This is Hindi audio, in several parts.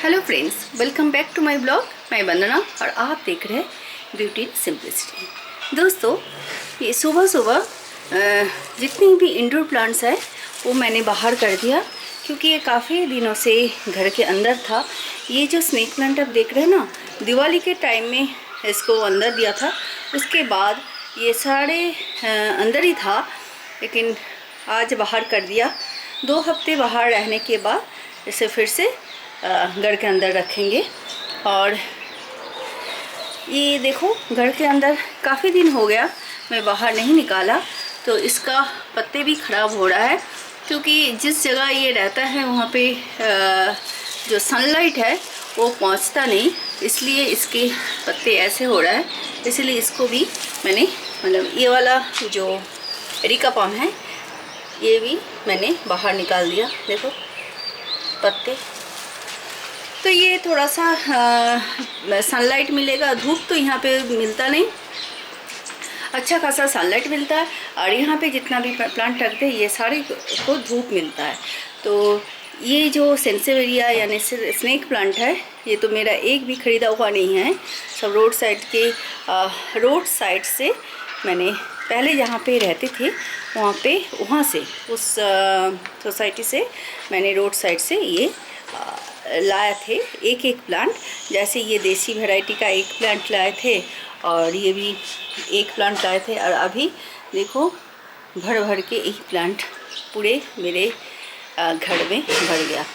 Hello friends, welcome back to my blog. मैं वंदना और आप देख रहे हैं ब्यूटी इन सिंपलिसिटी। दोस्तों, ये सुबह सुबह जितनी भी इंडोर प्लांट्स है वो मैंने बाहर कर दिया, क्योंकि ये काफ़ी दिनों से घर के अंदर था। ये जो स्नेक प्लांट आप देख रहे हैं ना, दिवाली के टाइम में इसको अंदर दिया था, उसके बाद ये सारे अंदर ही था, लेकिन आज बाहर कर दिया। 2 हफ्ते बाहर रहने के बाद इसे फिर से घर के अंदर रखेंगे। और ये देखो, घर के अंदर काफ़ी दिन हो गया मैं बाहर नहीं निकाला, तो इसका पत्ते भी ख़राब हो रहा है, क्योंकि जिस जगह ये रहता है वहाँ पे जो सनलाइट है वो पहुँचता नहीं, इसलिए इसके पत्ते ऐसे हो रहा है। इसलिए इसको भी मैंने ये वाला जो एरिका पाम है ये भी मैंने बाहर निकाल दिया। देखो पत्ते, तो ये थोड़ा सा सनलाइट मिलेगा, धूप तो यहाँ पे मिलता नहीं, अच्छा खासा सनलाइट मिलता है। और यहाँ पे जितना भी प्लांट रखते हैं ये सारे को धूप मिलता है। तो ये जो सेंसेवेरिया यानी स्नेक प्लांट है, ये तो मेरा एक भी ख़रीदा हुआ नहीं है, सब रोड साइड से मैंने पहले जहाँ पे रहते थे वहाँ से उस सोसाइटी से मैंने रोड साइड से ये लाया थे एक प्लांट। जैसे ये देसी वैरायटी का एक प्लांट लाए थे और ये भी एक प्लांट लाए थे, और अभी देखो भर भर के एक प्लांट पूरे मेरे घर में भर गया।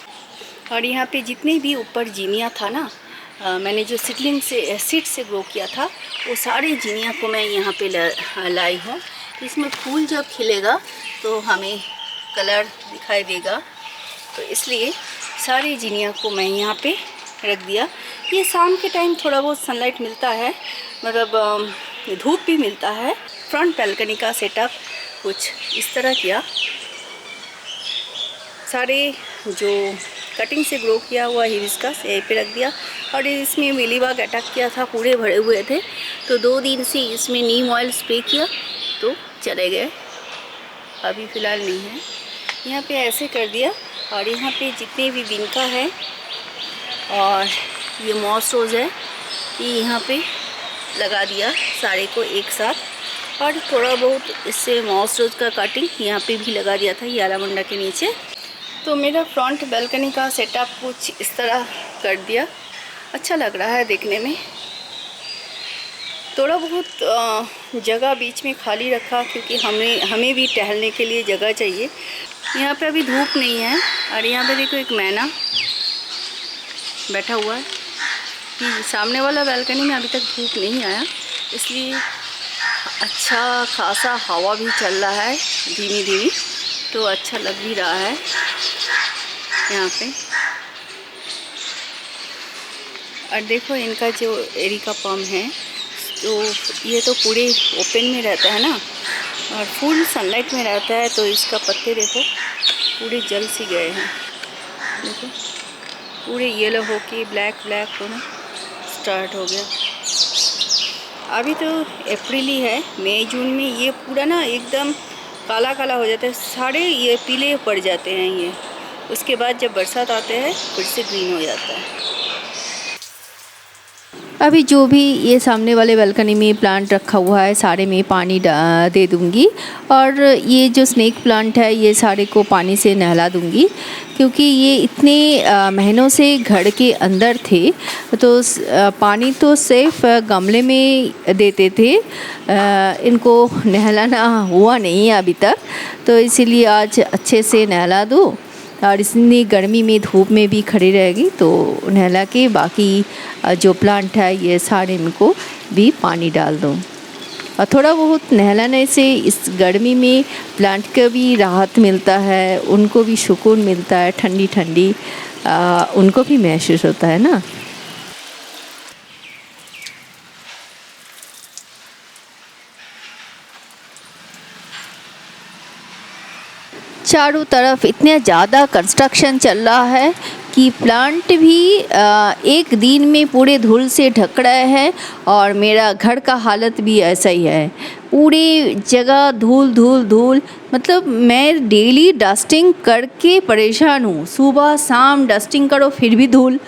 और यहाँ पे जितने भी ऊपर जीनिया था ना, मैंने जो सीड से ग्रो किया था, वो सारे जीनिया को मैं यहाँ पे लाई हूँ। इसमें फूल जब खिलेगा तो हमें कलर दिखाई देगा, तो इसलिए सारे जीनिया को मैं यहाँ पे रख दिया। ये शाम के टाइम थोड़ा बहुत सनलाइट मिलता है, मतलब धूप भी मिलता है। फ्रंट बैल्कनी का सेटअप कुछ इस तरह किया, सारे जो कटिंग से ग्रो किया हुआ हिबिस्कस यहीं पे रख दिया। और इसमें मिलीबाग अटैक किया था, पूरे भरे हुए थे, तो 2 दिन से इसमें नीम ऑयल स्प्रे किया तो चले गए, अभी फ़िलहाल नहीं है। यहाँ पे ऐसे कर दिया। और यहाँ पे जितने भी विनका है और ये मॉस रोज़ है, ये यहाँ पे लगा दिया सारे को एक साथ। और थोड़ा बहुत इससे मॉस रोज़ का कटिंग यहाँ पे भी लगा दिया था ये आलामंडा के नीचे। तो मेरा फ्रंट बैल्कनी का सेटअप कुछ इस तरह कर दिया, अच्छा लग रहा है देखने में। थोड़ा बहुत जगह बीच में खाली रखा, क्योंकि हमें भी टहलने के लिए जगह चाहिए। यहाँ पे अभी धूप नहीं है। और यहाँ पे देखो एक मैना बैठा हुआ है। सामने वाला बैल्कनी में अभी तक धूप नहीं आया, इसलिए अच्छा खासा हवा भी चल रहा है धीमी धीमी, तो अच्छा लग भी रहा है यहाँ पे। और देखो इनका जो एरिका पाम है, तो ये तो पूरे ओपन में रहता है ना, और फुल सनलाइट में रहता है, तो इसका पत्ते देखो पूरे जल सी गए हैं। देखो पूरे येलो होके ब्लैक होना स्टार्ट हो गया। अभी तो अप्रैल ही है, मई जून में ये पूरा ना एकदम काला काला हो जाता है, सारे ये पीले पड़ जाते हैं ये। उसके बाद जब बरसात आते हैं फिर से ग्रीन हो जाता है। अभी जो भी ये सामने वाले बालकनी में प्लांट रखा हुआ है, सारे में पानी दे दूँगी। और ये जो स्नेक प्लांट है ये सारे को पानी से नहला दूँगी, क्योंकि ये इतने महीनों से घर के अंदर थे, तो पानी तो सिर्फ गमले में देते थे, इनको नहलाना हुआ नहीं है अभी तक, तो इसीलिए आज अच्छे से नहला दूँ। और इतनी गर्मी में धूप में भी खड़ी रहेगी, तो नहला के बाकी जो प्लांट है ये सारे इनको भी पानी डाल दूँ। और थोड़ा बहुत नहलाने से इस गर्मी में प्लांट को भी राहत मिलता है, उनको भी सुकून मिलता है, ठंडी ठंडी उनको भी महसूस होता है ना। चारों तरफ इतने ज़्यादा कंस्ट्रक्शन चल रहा है कि प्लांट भी एक दिन में पूरे धूल से ढक रहे हैं, और मेरा घर का हालत भी ऐसा ही है, पूरी जगह धूल धूल धूल। मतलब मैं डेली डस्टिंग करके परेशान हूँ, सुबह शाम डस्टिंग करो फिर भी धूल।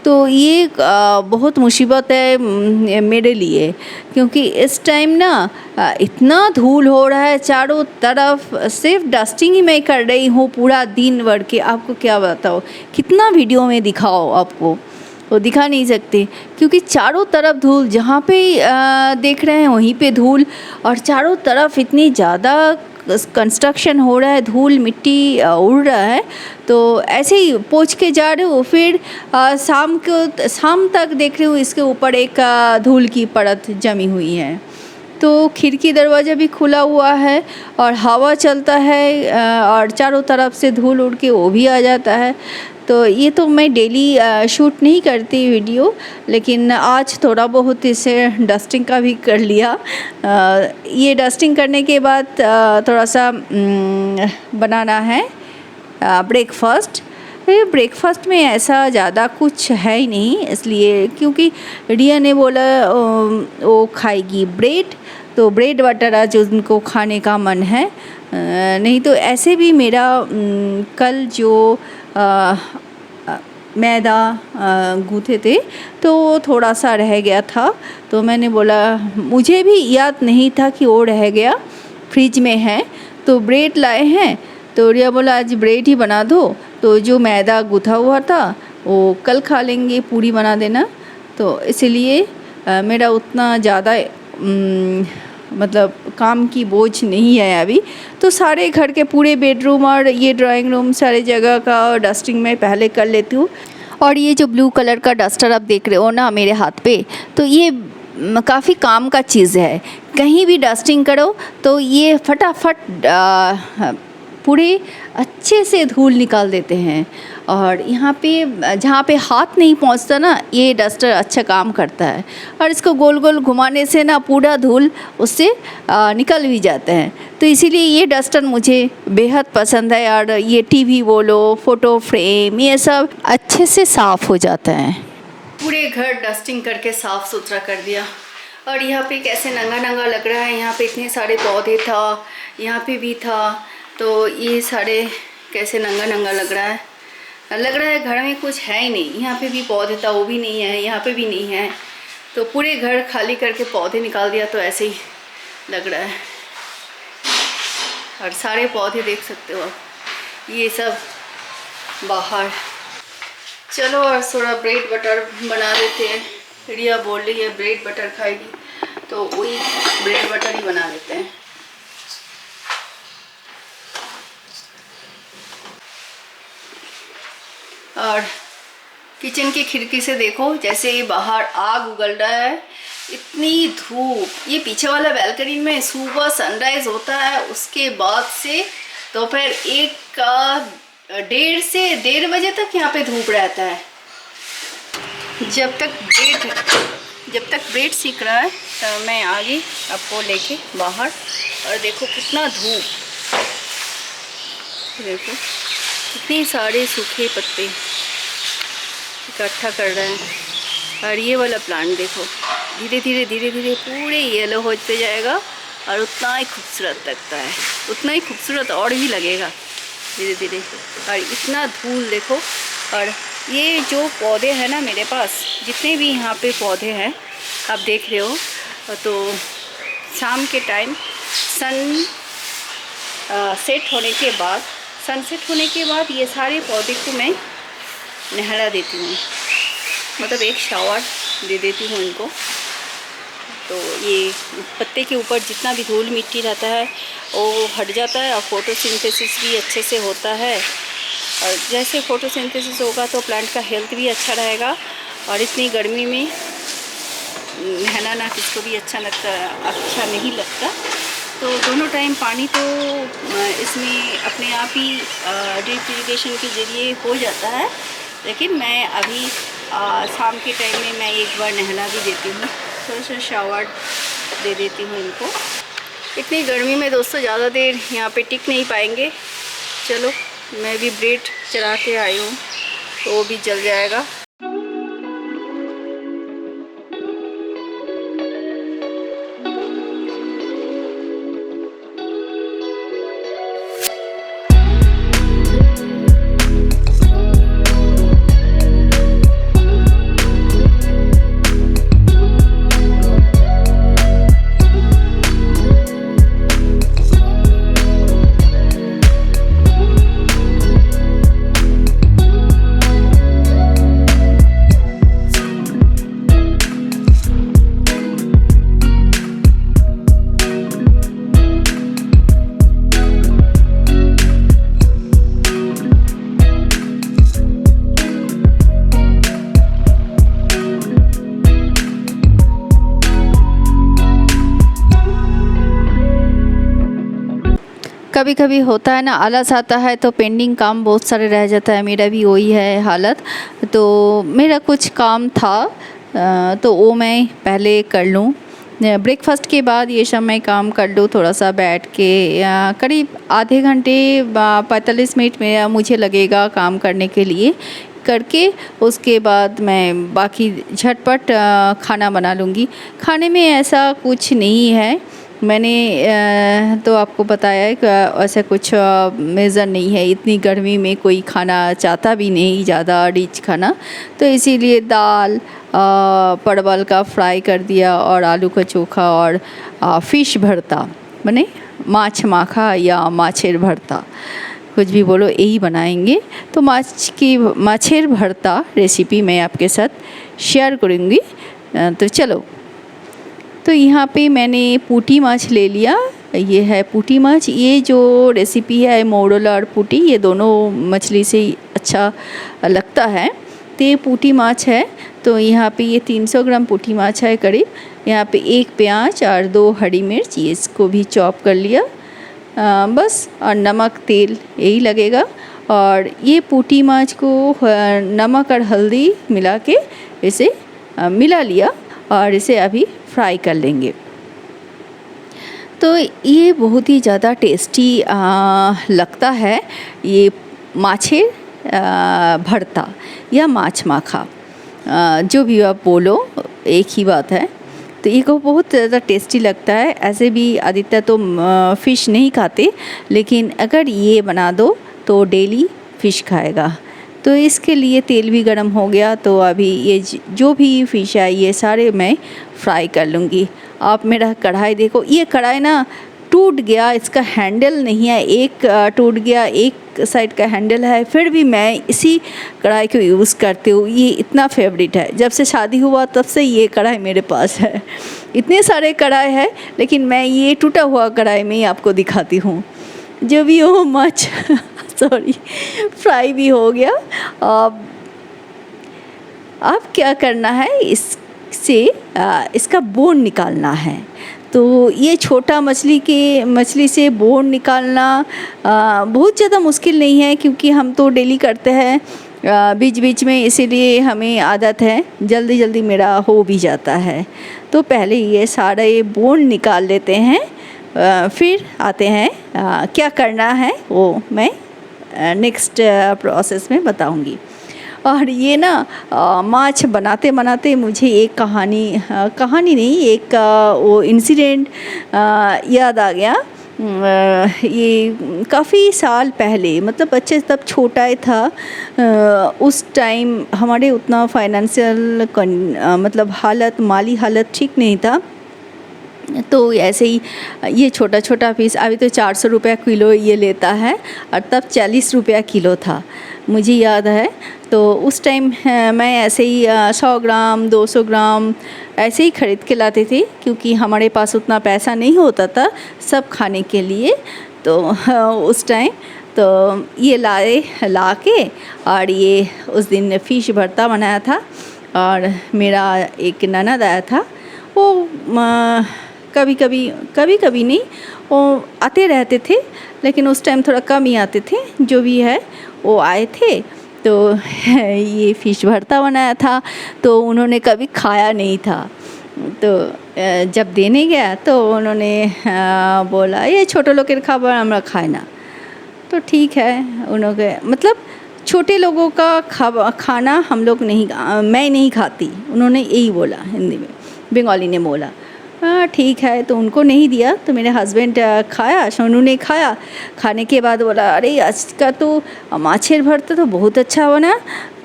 तो ये बहुत मुसीबत है मेरे लिए, क्योंकि इस टाइम ना इतना धूल हो रहा है चारों तरफ। सिर्फ डस्टिंग ही मैं कर रही हूँ पूरा दिन भर के। आपको क्या बताओ, कितना वीडियो में दिखाओ आपको, वो दिखा नहीं सकते, क्योंकि चारों तरफ धूल। जहाँ पे देख रहे हैं वहीं पे धूल, और चारों तरफ इतनी ज़्यादा कंस्ट्रक्शन हो रहा है, धूल मिट्टी उड़ रहा है। तो ऐसे ही पोंछ के जा रहे हो, फिर शाम तक देख रहे हो इसके ऊपर एक धूल की परत जमी हुई है। तो खिड़की दरवाज़ा भी खुला हुआ है और हवा चलता है, और चारों तरफ से धूल उड़ के वो भी आ जाता है। तो ये तो मैं डेली शूट नहीं करती वीडियो, लेकिन आज थोड़ा बहुत इसे डस्टिंग का भी कर लिया। ये डस्टिंग करने के बाद थोड़ा सा बनाना है ब्रेकफास्ट। ब्रेकफास्ट में ऐसा ज़्यादा कुछ है ही नहीं, इसलिए क्योंकि रिया ने बोला वो खाएगी ब्रेड, तो ब्रेड बटर आज उनको खाने का मन है। नहीं तो ऐसे भी मेरा कल जो मैदा गूँथे थे तो थोड़ा सा रह गया था, तो मैंने बोला, मुझे भी याद नहीं था कि वो रह गया, फ्रिज में है। तो ब्रेड लाए हैं, तो रिया बोला आज ब्रेड ही बना दो। तो जो मैदा गूँथा हुआ था वो कल खा लेंगे, पूरी बना देना। तो इसलिए मेरा उतना ज़्यादा मतलब काम की बोझ नहीं है अभी। तो सारे घर के पूरे बेडरूम और ये ड्राइंग रूम सारे जगह का डस्टिंग मैं पहले कर लेती हूँ। और ये जो ब्लू कलर का डस्टर आप देख रहे हो ना मेरे हाथ पे, तो ये काफ़ी काम का चीज़ है। कहीं भी डस्टिंग करो तो ये फटाफट पूरे अच्छे से धूल निकाल देते हैं। और यहाँ पे जहाँ पे हाथ नहीं पहुँचता ना, ये डस्टर अच्छा काम करता है। और इसको गोल गोल घुमाने से ना पूरा धूल उससे निकल भी जाते हैं। तो इसीलिए ये डस्टर मुझे बेहद पसंद है। और ये टीवी बोलो, फ़ोटो फ्रेम, ये सब अच्छे से साफ़ हो जाता है। पूरे घर डस्टिंग करके साफ़ सुथरा कर दिया। और यहाँ पे कैसे नंगा नंगा लग रहा है, यहाँ पे इतने सारे पौधे था, यहाँ पे भी था, तो ये सारे कैसे नंगा नंगा लग रहा है। घर में कुछ है ही नहीं। यहाँ पे भी पौधे था, वो भी नहीं है, यहाँ पे भी नहीं है। तो पूरे घर खाली करके पौधे निकाल दिया, तो ऐसे ही लग रहा है। और सारे पौधे देख सकते हो आप, ये सब बाहर। चलो और थोड़ा ब्रेड बटर बना देते हैं। रिया बोल रही है ब्रेड बटर खाएगी, तो वही ब्रेड बटर ही बना लेते हैं। और किचन की खिड़की से देखो, जैसे ये बाहर आग उगल रहा है, इतनी धूप। ये पीछे वाला बैल्कनी में सुबह सनराइज होता है, उसके बाद से दोपहर 1 का 1:30 से 1:30 बजे तक यहाँ पे धूप रहता है। जब तक ब्रेड सीख रहा है तो मैं आ गई आपको लेके बाहर। और देखो कितना धूप, देखो कितने सारे सूखे पत्ते इकट्ठा कर रहे हैं। और ये वाला प्लांट देखो, धीरे धीरे पूरे येलो होते जाएगा और उतना ही खूबसूरत लगता है, उतना ही खूबसूरत और भी लगेगा धीरे धीरे। और इतना धूल देखो। और ये जो पौधे हैं ना मेरे पास, जितने भी यहाँ पे पौधे हैं आप देख रहे हो, तो शाम के टाइम सनसेट होने के बाद ये सारे पौधे को मैं नहला देती हूँ, मतलब एक शावर दे देती हूँ इनको। तो ये पत्ते के ऊपर जितना भी धूल मिट्टी रहता है वो हट जाता है, और फोटोसिंथेसिस भी अच्छे से होता है। और जैसे फोटोसिंथेसिस होगा तो प्लांट का हेल्थ भी अच्छा रहेगा। और इतनी गर्मी में नहलाना किसको भी अच्छा नहीं लगता। तो दोनों टाइम पानी तो इसमें अपने आप ही ड्रिप इरिगेशन के ज़रिए हो जाता है, लेकिन मैं अभी शाम के टाइम में मैं एक बार नहला भी देती हूँ, थोड़ा सा शावर दे देती हूँ इनको। इतनी गर्मी में दोस्तों ज़्यादा देर यहाँ पे टिक नहीं पाएंगे। चलो मैं भी ब्रेड चला के आई हूँ, तो वो भी जल जाएगा। कभी कभी होता है ना, आलस आता है तो पेंडिंग काम बहुत सारे रह जाता है। मेरा भी वही है हालत। तो मेरा कुछ काम था तो वो मैं पहले कर लूँ, ब्रेकफास्ट के बाद ये सब मैं काम कर लूँ थोड़ा सा बैठ के। करीब आधे घंटे 45 मिनट में मुझे लगेगा काम करने के लिए। करके उसके बाद मैं बाकी झटपट खाना बना लूँगी। खाने में ऐसा कुछ नहीं है, मैंने तो आपको बताया है कि ऐसा कुछ मेज़र नहीं है। इतनी गर्मी में कोई खाना चाहता भी नहीं ज़्यादा रिच खाना, तो इसीलिए दाल परवल का फ्राई कर दिया और आलू का चोखा और फ़िश भरता, माने माछ माखा या माछेर भरता, कुछ भी बोलो, यही बनाएंगे। तो माछेर भरता रेसिपी मैं आपके साथ शेयर करूँगी। तो चलो, तो यहाँ पे मैंने पुटी माछ ले लिया। ये है पुटी माछ। ये जो रेसिपी है मोरला और पुटी, ये दोनों मछली से अच्छा लगता है। तो ये पुटी माछ है। तो यहाँ पे ये 300 ग्राम पुटी माछ है करीब। यहाँ पे 1 प्याज और 2 हरी मिर्च, ये इसको भी चॉप कर लिया बस। और नमक तेल यही लगेगा। और ये पुटी माछ को नमक और हल्दी मिला के इसे मिला लिया और इसे अभी फ्राई कर लेंगे। तो ये बहुत ही ज़्यादा टेस्टी लगता है, ये माछेर भरता या माछ माखा, जो भी आप बोलो एक ही बात है। तो ये को बहुत ज़्यादा टेस्टी लगता है। ऐसे भी आदित्य तो फ़िश नहीं खाते, लेकिन अगर ये बना दो तो डेली फ़िश खाएगा। तो इसके लिए तेल भी गर्म हो गया। तो अभी ये जो भी फ़िश है ये सारे मैं फ्राई कर लूँगी। आप मेरा कढ़ाई देखो, ये कढ़ाई ना टूट गया, इसका हैंडल नहीं है, एक टूट गया, एक साइड का हैंडल है, फिर भी मैं इसी कढ़ाई को यूज़ करती हूँ। ये इतना फेवरेट है, जब से शादी हुआ तब से ये कढ़ाई मेरे पास है। इतने सारे कढ़ाई है, लेकिन मैं ये टूटा हुआ कढ़ाई में ही आपको दिखाती हूँ। जो भी हो मच सॉरी, फ्राई भी हो गया। अब क्या करना है, इससे इसका बोन निकालना है। तो ये छोटा मछली से बोन निकालना बहुत ज़्यादा मुश्किल नहीं है, क्योंकि हम तो डेली करते हैं बीच बीच में, इसीलिए हमें आदत है, जल्दी जल्दी मेरा हो भी जाता है। तो पहले ये सारे बोन निकाल लेते हैं, फिर आते हैं क्या करना है वो मैं नेक्स्ट प्रोसेस में बताऊंगी। और ये ना माछ बनाते बनाते मुझे एक कहानी नहीं, एक वो इंसिडेंट याद आ गया। ये काफ़ी साल पहले, मतलब बच्चे तब छोटा ही था, उस टाइम हमारे उतना फाइनेंशियल मतलब माली हालत ठीक नहीं था। तो ऐसे ही ये छोटा छोटा पीस, अभी तो 400 रुपया किलो ये लेता है, और तब 40 रुपया किलो था, मुझे याद है। तो उस टाइम मैं ऐसे ही 100 ग्राम 200 ग्राम ऐसे ही ख़रीद के लाते थे, क्योंकि हमारे पास उतना पैसा नहीं होता था सब खाने के लिए। तो उस टाइम तो ये ला के, और ये उस दिन फ़िश भरता बनाया था। और मेरा एक ननद आया था, वो कभी कभी नहीं, वो आते रहते थे, लेकिन उस टाइम थोड़ा कम ही आते थे। जो भी है वो आए थे, तो ये फ़िश भरता बनाया था, तो उन्होंने कभी खाया नहीं था। तो जब देने गया तो उन्होंने बोला ये छोटे लोग के खाबर हमरा खाए ना। तो ठीक है, उन्होंने मतलब छोटे लोगों का खाना हम लोग नहीं, मैं नहीं खाती, उन्होंने यही बोला, हिंदी में बंगाली ने बोला। हाँ ठीक है, तो उनको नहीं दिया। तो मेरे हस्बैंड खाया, सोनू ने खाया। खाने के बाद बोला अरे आज का तो माछेर भरता तो बहुत अच्छा बना,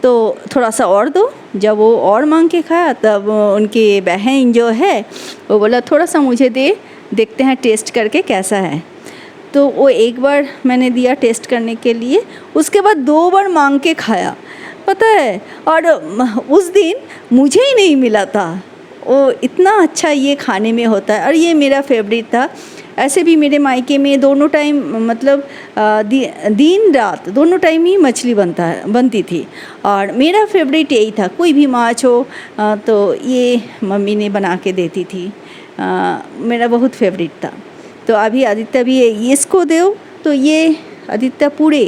तो थोड़ा सा और दो। जब वो और मांग के खाया, तब उनके बहन जो है वो बोला थोड़ा सा मुझे देखते हैं टेस्ट करके कैसा है। तो वो एक बार मैंने दिया टेस्ट करने के लिए, उसके बाद 2 बार मांग के खाया, पता है। और उस दिन मुझे ही नहीं मिला था, वो इतना अच्छा ये खाने में होता है, और ये मेरा फेवरेट था। ऐसे भी मेरे मायके में दोनों टाइम, मतलब दिन रात दोनों टाइम ही मछली बनती थी, और मेरा फेवरेट यही था। कोई भी माछ हो तो ये मम्मी ने बना के देती थी, मेरा बहुत फेवरेट था। तो अभी आदित्य भी इसको दो, तो ये आदित्य पूरे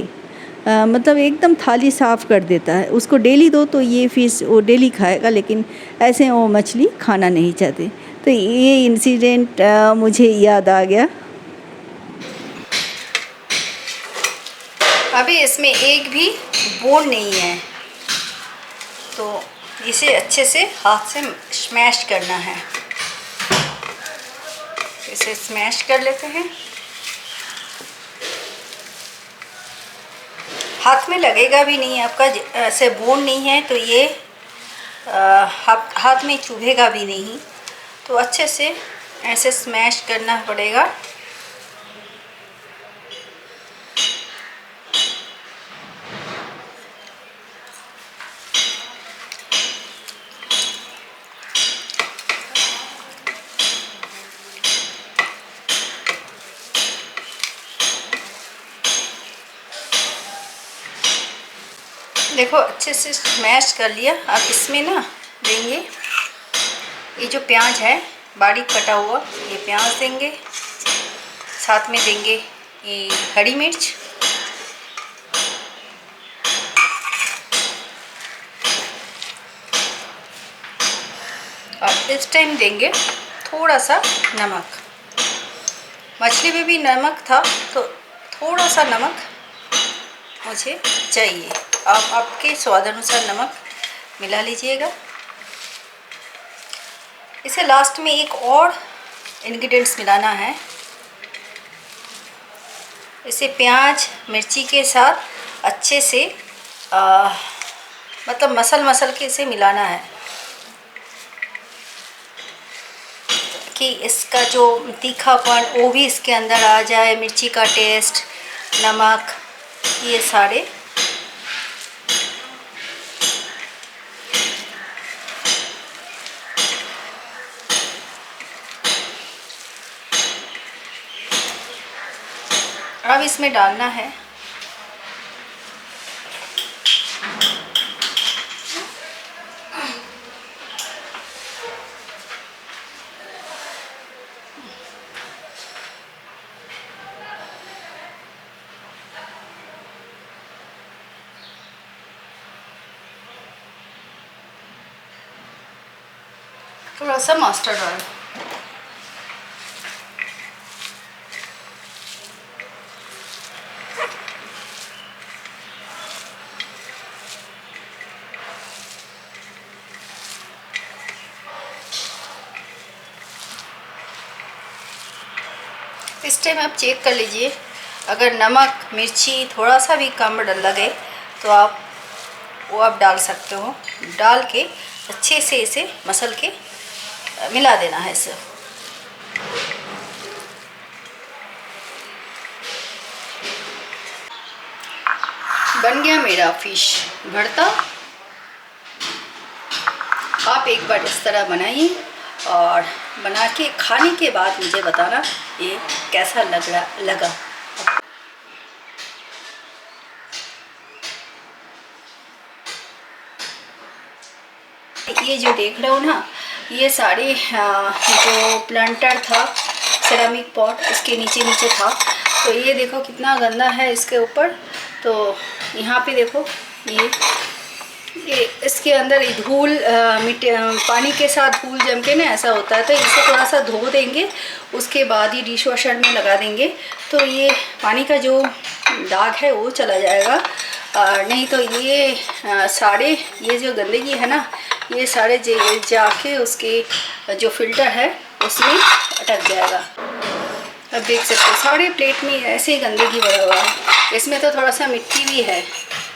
मतलब एकदम थाली साफ़ कर देता है। उसको डेली दो तो ये फिश वो डेली खाएगा, लेकिन ऐसे वो मछली खाना नहीं चाहते। तो ये इंसिडेंट मुझे याद आ गया। अभी इसमें एक भी बोन नहीं है, तो इसे अच्छे से हाथ से स्मैश करना है। इसे स्मैश कर लेते हैं। हाथ में लगेगा भी नहीं, आपका ऐसे बोन नहीं है तो ये हाथ में चुभेगा भी नहीं। तो अच्छे से ऐसे स्मैश करना पड़ेगा। देखो अच्छे से स्मैश कर लिया। अब इसमें ना देंगे ये जो प्याज है बारीक कटा हुआ, ये प्याज देंगे। साथ में देंगे ये हरी मिर्च, और इस टाइम देंगे थोड़ा सा नमक। मछली में भी नमक था तो थोड़ा सा नमक मुझे चाहिए। आप आपके स्वाद अनुसार नमक मिला लीजिएगा। इसे लास्ट में एक और इंग्रेडिएंट्स मिलाना है। इसे प्याज मिर्ची के साथ अच्छे से मतलब मसल के इसे मिलाना है कि इसका जो तीखापन वो भी इसके अंदर आ जाए, मिर्ची का टेस्ट, नमक, ये सारे। अब इसमें डालना है थोड़ा सा मस्टर्ड ऑयल। इस टाइम आप चेक कर लीजिए, अगर नमक मिर्ची थोड़ा सा भी कम लगे तो आप डाल सकते हो। डाल के अच्छे से इसे मसल के मिला देना है इसे। बन गया मेरा फिश भरता। आप एक बार इस तरह बनाइए और बना के खाने के बाद मुझे बताना ये कैसा लगा। ये जो देख रहे हो ना, ये सारे जो प्लांटर था सेरामिक पॉट इसके नीचे था। तो ये देखो कितना गंदा है इसके ऊपर। तो यहाँ पे देखो ये इसके अंदर धूल मिट्टी पानी के साथ धूल जम के ना ऐसा होता है। तो इसे थोड़ा सा धो देंगे, उसके बाद ही डिश वॉशर में लगा देंगे तो ये पानी का जो दाग है वो चला जाएगा। नहीं तो ये सारे ये जो गंदगी है ना, ये सारे जाके उसके जो फिल्टर है उसमें अटक जाएगा। अब देख सकते हो सारे प्लेट में ऐसे ही गंदगी भरा हुआ है। इसमें तो थोड़ा सा मिट्टी भी है।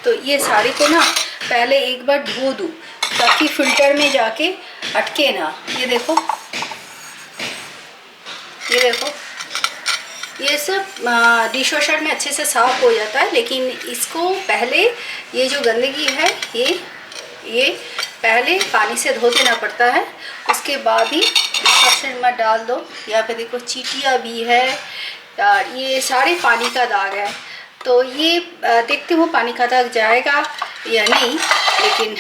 तो ये सारे को ना पहले एक बार धो दूँ ताकि फिल्टर में जाके अटके ना। ये देखो ये सब डिश वॉशर में अच्छे से साफ़ हो जाता है, लेकिन इसको पहले ये जो गंदगी है ये पहले पानी से धो देना पड़ता है, उसके बाद ही डिश वॉशर में डाल दो। यहाँ पे देखो चींटियाँ भी है, ये सारे पानी का दाग है। तो ये देखते हो पानी का दाग जाएगा या नहीं, लेकिन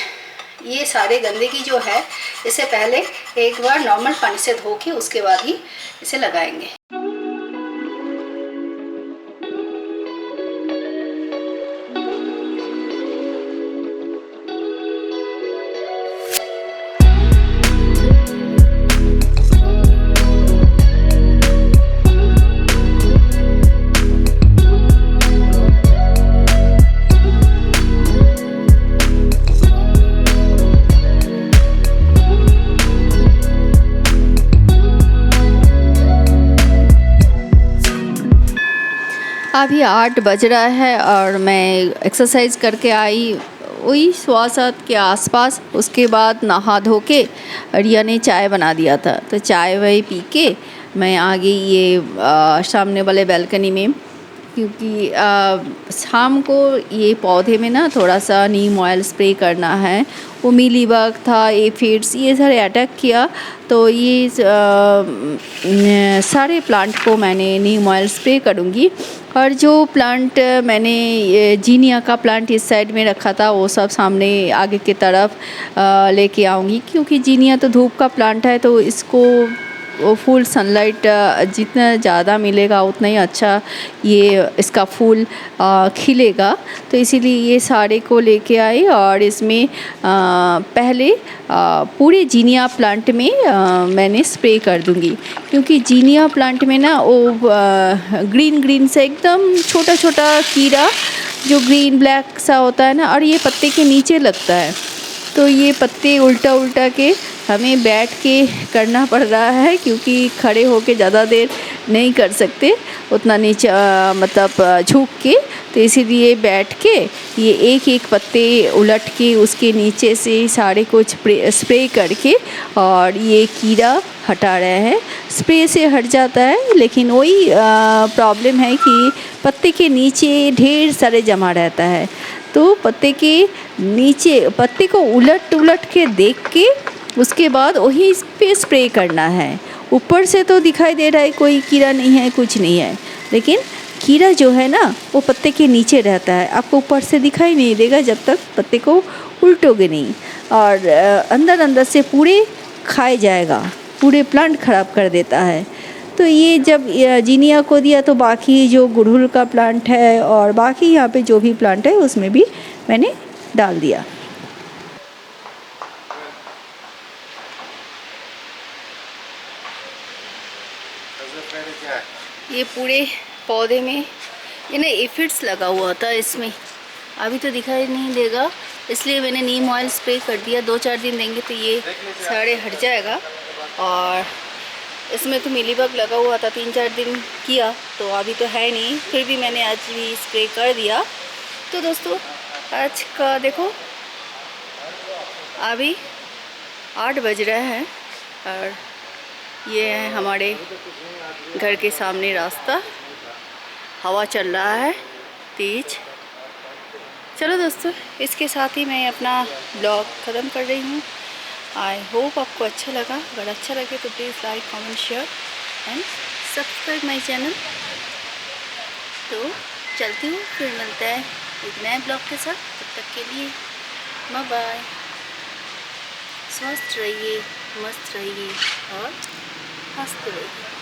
ये सारे गंदगी जो है इसे पहले एक बार नॉर्मल पानी से धो के उसके बाद ही इसे लगाएंगे। अभी 8 बज रहा है और मैं एक्सरसाइज करके आई वही 7:15 के आसपास। उसके बाद नहा धो के रिया ने चाय बना दिया था, तो चाय वही पी के मैं आ गई ये सामने वाले बालकनी में, क्योंकि शाम को ये पौधे में ना थोड़ा सा नीम ऑयल स्प्रे करना है। वो मीलीबग था, एफिड्स, ये सारे अटैक किया, तो ये सारे प्लांट को मैंने नीम ऑयल स्प्रे करूँगी। और जो प्लांट मैंने ये जीनिया का प्लांट इस साइड में रखा था वो सब सामने आगे की तरफ लेके आऊँगी, क्योंकि जीनिया तो धूप का प्लांट है, तो इसको वो फुल सनलाइट जितना ज़्यादा मिलेगा उतना ही अच्छा ये इसका फूल खिलेगा। तो इसीलिए ये सारे को लेके आई और इसमें पहले पूरे जीनिया प्लांट में मैंने स्प्रे कर दूंगी, क्योंकि जीनिया प्लांट में ना वो ग्रीन ग्रीन से एकदम छोटा छोटा कीड़ा जो ग्रीन ब्लैक सा होता है ना, और ये पत्ते के नीचे लगता है, तो ये पत्ते उल्टा उल्टा के हमें बैठ के करना पड़ रहा है, क्योंकि खड़े होके ज़्यादा देर नहीं कर सकते उतना नीचे मतलब झुक के, तो इसीलिए बैठ के ये एक एक पत्ते उलट के उसके नीचे से सारे को स्प्रे करके और ये कीड़ा हटा रहे हैं। स्प्रे से हट जाता है, लेकिन वही प्रॉब्लम है कि पत्ते के नीचे ढेर सारे जमा रहता है, तो पत्ते के नीचे पत्ते को उलट उलट के देख के उसके बाद वही पे स्प्रे करना है। ऊपर से तो दिखाई दे रहा है कोई कीड़ा नहीं है, कुछ नहीं है, लेकिन कीड़ा जो है ना वो पत्ते के नीचे रहता है, आपको ऊपर से दिखाई नहीं देगा जब तक पत्ते को उल्टोगे नहीं, और अंदर अंदर से पूरे खाए जाएगा, पूरे प्लांट ख़राब कर देता है। तो ये जब जीनिया को दिया तो बाकी जो गुड़हल का प्लांट है और बाकी यहाँ पे जो भी प्लांट है उसमें भी मैंने डाल दिया। ये पूरे पौधे में ये ना एफिड्स लगा हुआ था, इसमें अभी तो दिखाई नहीं देगा, इसलिए मैंने नीम ऑयल स्प्रे कर दिया। 2-4 दिन देंगे तो ये सारे हट जाएगा। और इसमें तो मीलीबग लगा हुआ था, 3-4 दिन किया तो अभी तो है नहीं, फिर भी मैंने आज भी स्प्रे कर दिया। तो दोस्तों आज का देखो अभी 8 बज रहे हैं और ये है हमारे घर के सामने रास्ता, हवा चल रहा है तेज। चलो दोस्तों इसके साथ ही मैं अपना ब्लॉग ख़त्म कर रही हूँ। आई होप आपको अच्छा लगा। अगर अच्छा लगे तो please like, comment, share and subscribe my channel. तो चलती हूँ, फिर मिलता है एक नए ब्लॉग के साथ। तब तक के लिए बाय बाय। स्वस्थ रहिए, मस्त रहिए और हंसते रहिए।